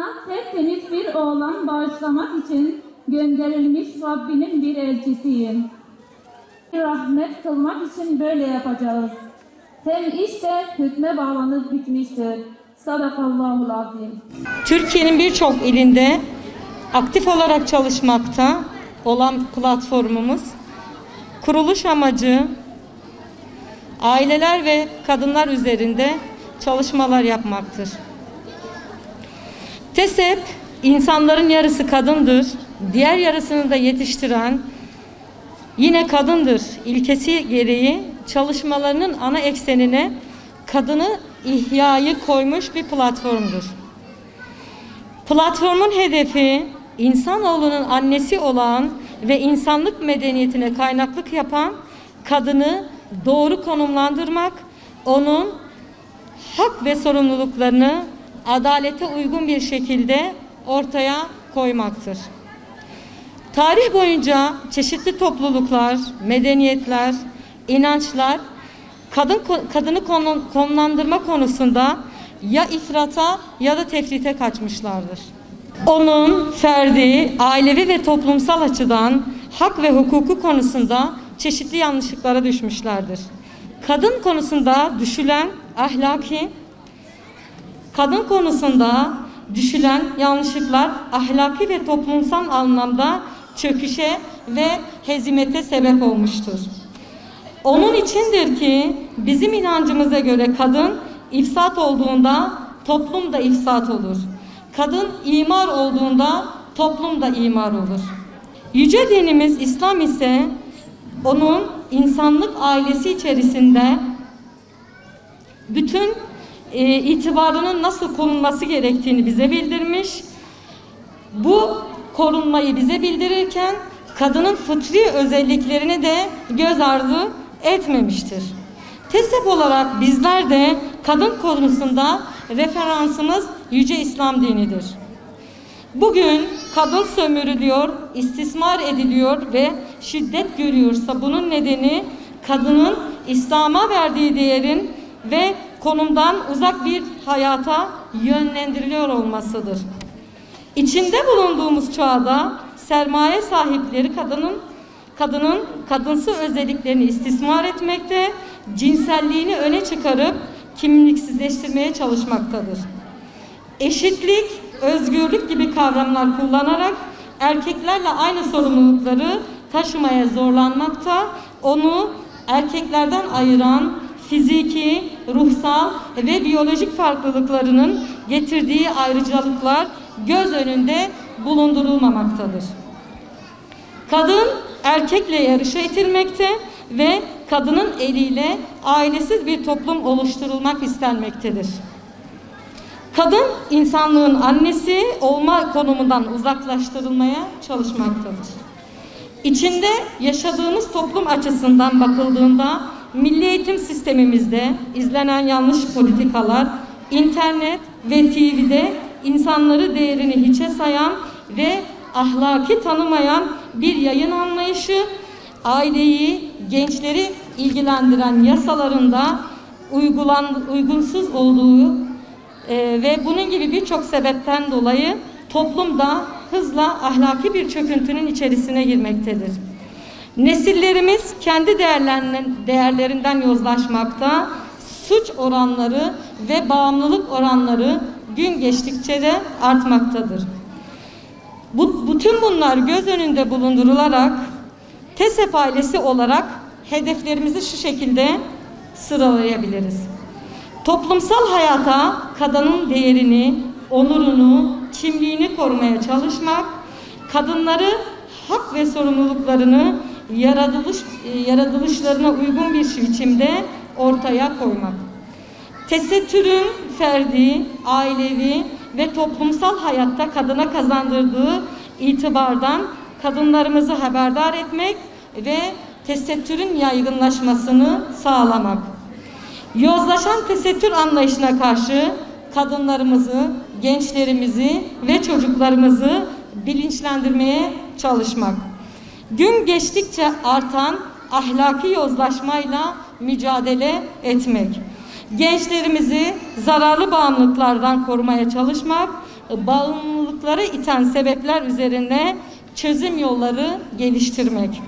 Bana tertemiz bir oğlan bağışlamak için gönderilmiş Rabbinin bir elçisiyim. Rahmet kılmak için böyle yapacağız. Hem işte hükme bağlanıp bitmiştir. Sadakallahul azim. Türkiye'nin birçok ilinde aktif olarak çalışmakta olan platformumuz, kuruluş amacı aileler ve kadınlar üzerinde çalışmalar yapmaktır. TESEP, insanların yarısı kadındır, diğer yarısını da yetiştiren yine kadındır ilkesi gereği çalışmalarının ana eksenine kadını ihyayı koymuş bir platformdur. Platformun hedefi, insanoğlunun annesi olan ve insanlık medeniyetine kaynaklık yapan kadını doğru konumlandırmak, onun hak ve sorumluluklarını adalete uygun bir şekilde ortaya koymaktır. Tarih boyunca çeşitli topluluklar, medeniyetler, inançlar kadını konumlandırma konusunda ya ifrata ya da tefrite kaçmışlardır. Onun ferdi, ailevi ve toplumsal açıdan hak ve hukuku konusunda çeşitli yanlışlıklara düşmüşlerdir. Kadın konusunda düşülen yanlışlıklar ahlaki ve toplumsal anlamda çöküşe ve hezimete sebep olmuştur. Onun içindir ki bizim inancımıza göre kadın ifsat olduğunda toplum da ifsat olur. Kadın imar olduğunda toplum da imar olur. Yüce dinimiz İslam ise onun insanlık ailesi içerisinde bütün itibarının nasıl korunması gerektiğini bize bildirmiş. Bu korunmayı bize bildirirken kadının fıtri özelliklerini de göz ardı etmemiştir. TESEP olarak bizler de kadın konusunda referansımız Yüce İslam dinidir. Bugün kadın sömürülüyor, istismar ediliyor ve şiddet görüyorsa bunun nedeni kadının İslam'a verdiği değerin ve konumdan uzak bir hayata yönlendiriliyor olmasıdır. İçinde bulunduğumuz çağda sermaye sahipleri kadının kadınsı özelliklerini istismar etmekte, cinselliğini öne çıkarıp kimliksizleştirmeye çalışmaktadır. Eşitlik, özgürlük gibi kavramlar kullanarak erkeklerle aynı sorumlulukları taşımaya zorlanmakta, onu erkeklerden ayıran fiziki, ruhsal ve biyolojik farklılıklarının getirdiği ayrıcalıklar göz önünde bulundurulmamaktadır. Kadın erkekle yarışa itilmekte ve kadının eliyle ailesiz bir toplum oluşturulmak istenmektedir. Kadın insanlığın annesi olma konumundan uzaklaştırılmaya çalışmaktadır. İçinde yaşadığımız toplum açısından bakıldığında milli eğitim sistemimizde izlenen yanlış politikalar, internet ve TV'de insanları değerini hiçe sayan ve ahlaki tanımayan bir yayın anlayışı, aileyi, gençleri ilgilendiren yasalarında uygunsuz olduğu ve bunun gibi birçok sebepten dolayı toplumda hızla ahlaki bir çöküntünün içerisine girmektedir. Nesillerimiz kendi değerlerinden yozlaşmakta, suç oranları ve bağımlılık oranları gün geçtikçe de artmaktadır. Bütün bunlar göz önünde bulundurularak TESEP ailesi olarak hedeflerimizi şu şekilde sıralayabiliriz. Toplumsal hayata kadının değerini, onurunu, kimliğini korumaya çalışmak, kadınları hak ve sorumluluklarını yaratılışlarına uygun bir biçimde ortaya koymak. Tesettürün ferdi, ailevi ve toplumsal hayatta kadına kazandırdığı itibardan kadınlarımızı haberdar etmek ve tesettürün yaygınlaşmasını sağlamak. Yozlaşan tesettür anlayışına karşı kadınlarımızı, gençlerimizi ve çocuklarımızı bilinçlendirmeye çalışmak. Gün geçtikçe artan ahlaki yozlaşmayla mücadele etmek. Gençlerimizi zararlı bağımlılıklardan korumaya çalışmak, bağımlılıklara iten sebepler üzerine çözüm yolları geliştirmek.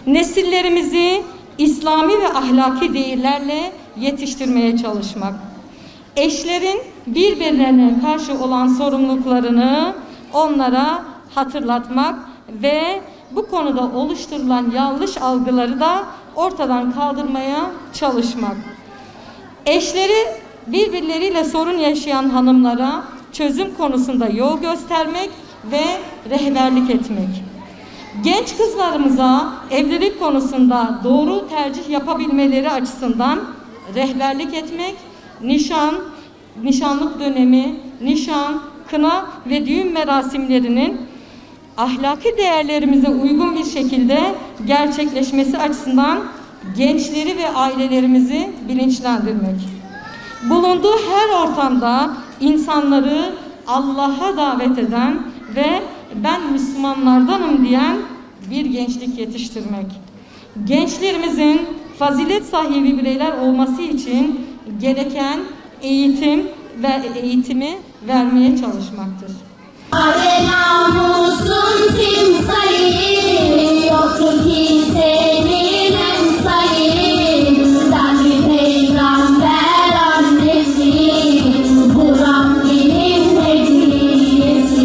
Nesillerimizi İslami ve ahlaki değerlerle yetiştirmeye çalışmak. Eşlerin birbirlerine karşı olan sorumluluklarını onlara hatırlatmak ve bu konuda oluşturulan yanlış algıları da ortadan kaldırmaya çalışmak. Eşleri birbirleriyle sorun yaşayan hanımlara çözüm konusunda yol göstermek ve rehberlik etmek. Genç kızlarımıza evlilik konusunda doğru tercih yapabilmeleri açısından rehberlik etmek, nişanlık dönemi, nişan, kına ve düğün merasimlerinin ahlaki değerlerimize uygun bir şekilde gerçekleşmesi açısından gençleri ve ailelerimizi bilinçlendirmek. Bulunduğu her ortamda insanları Allah'a davet eden ve ben Müslümanlardanım diyen bir gençlik yetiştirmek. Gençlerimizin fazilet sahibi bireyler olması için gereken eğitimi vermeye çalışmaktır. Namusun timsali, yoktur ki senin emsalin. Sen bir peygamber annesin, bu Rabbinin hediyesi.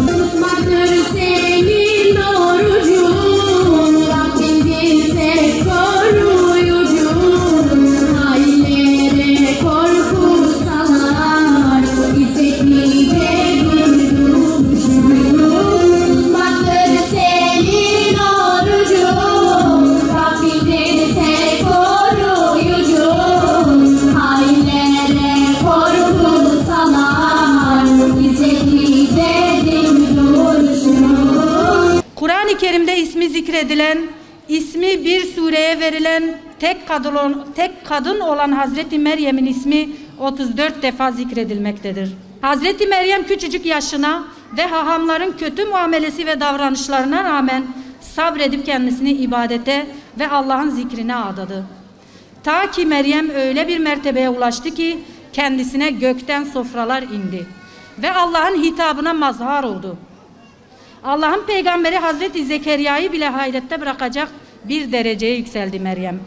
Tutmaktır senin orucun, Rabbindir tek koruyucun. Ailelere korku salar, İsteklice duruşun. Tutmaktır senin orucun, Rabbindir tek koruyucun. Ailelere korku salar, İsteklice duruşun. Kur'an-ı Kerim'de ismi zikredilen, ismi bir sureye verilen tek kadın olan Hazreti Meryem'in ismi 34 defa zikredilmektedir. Hazreti Meryem küçücük yaşına ve hahamların kötü muamelesi ve davranışlarına rağmen sabredip kendisini ibadete ve Allah'ın zikrine adadı. Ta ki Meryem öyle bir mertebeye ulaştı ki kendisine gökten sofralar indi ve Allah'ın hitabına mazhar oldu. Allah'ın peygamberi Hazreti Zekeriya'yı bile hayrette bırakacak bir dereceye yükseldi Meryem.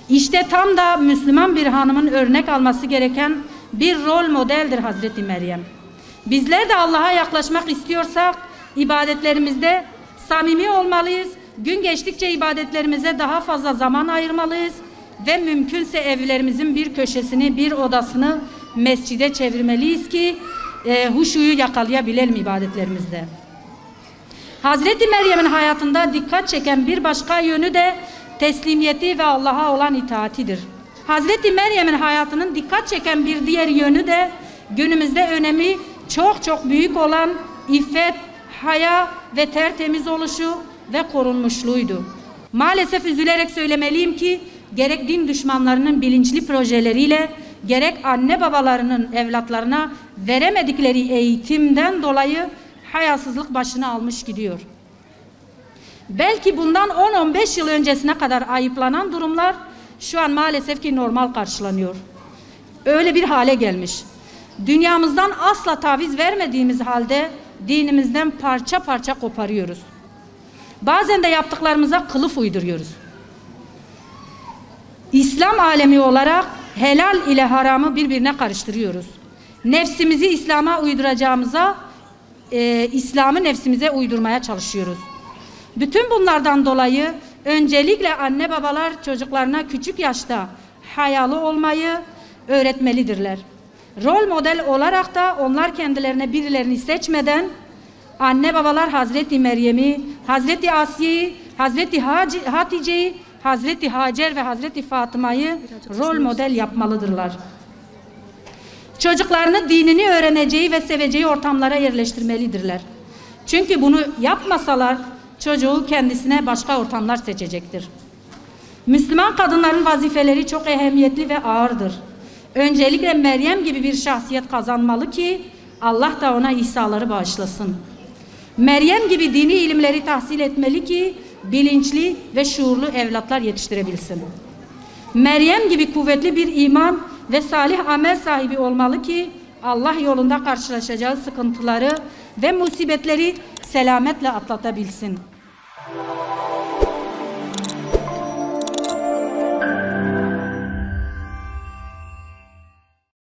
İşte tam da Müslüman bir hanımın örnek alması gereken bir rol modeldir Hazreti Meryem. Bizler de Allah'a yaklaşmak istiyorsak ibadetlerimizde samimi olmalıyız. Gün geçtikçe ibadetlerimize daha fazla zaman ayırmalıyız ve mümkünse evlerimizin bir köşesini, bir odasını mescide çevirmeliyiz ki huşuyu yakalayabilelim ibadetlerimizde. Hazreti Meryem'in hayatında dikkat çeken bir başka yönü de teslimiyeti ve Allah'a olan itaatidir. Hazreti Meryem'in hayatının dikkat çeken bir diğer yönü de günümüzde önemi çok büyük olan iffet, haya ve tertemiz oluşu ve korunmuşluğuydu. Maalesef üzülerek söylemeliyim ki gerek din düşmanlarının bilinçli projeleriyle gerek anne babalarının evlatlarına veremedikleri eğitimden dolayı hayasızlık başını almış gidiyor. Belki bundan 10-15 yıl öncesine kadar ayıplanan durumlar şu an maalesef ki normal karşılanıyor. Öyle bir hale gelmiş. Dünyamızdan asla taviz vermediğimiz halde dinimizden parça parça koparıyoruz. Bazen de yaptıklarımıza kılıf uyduruyoruz. İslam alemi olarak helal ile haramı birbirine karıştırıyoruz. Nefsimizi İslam'a uyduracağımıza İslam'ı nefsimize uydurmaya çalışıyoruz. Bütün bunlardan dolayı öncelikle anne babalar çocuklarına küçük yaşta hayalı olmayı öğretmelidirler. Rol model olarak da onlar kendilerine birilerini seçmeden anne babalar Hazreti Meryem'i, Hazreti Asiye'yi, Hazreti Hatice'yi, Hazreti Hacer ve Hazreti Fatıma'yı rol model yapmalıdırlar. Çocuklarını dinini öğreneceği ve seveceği ortamlara yerleştirmelidirler. Çünkü bunu yapmasalar çocuğu kendisine başka ortamlar seçecektir. Müslüman kadınların vazifeleri çok ehemmiyetli ve ağırdır. Öncelikle Meryem gibi bir şahsiyet kazanmalı ki Allah da ona İsa'ları bağışlasın. Meryem gibi dini ilimleri tahsil etmeli ki bilinçli ve şuurlu evlatlar yetiştirebilsin. Meryem gibi kuvvetli bir iman ve salih amel sahibi olmalı ki Allah yolunda karşılaşacağı sıkıntıları ve musibetleri selametle atlatabilsin.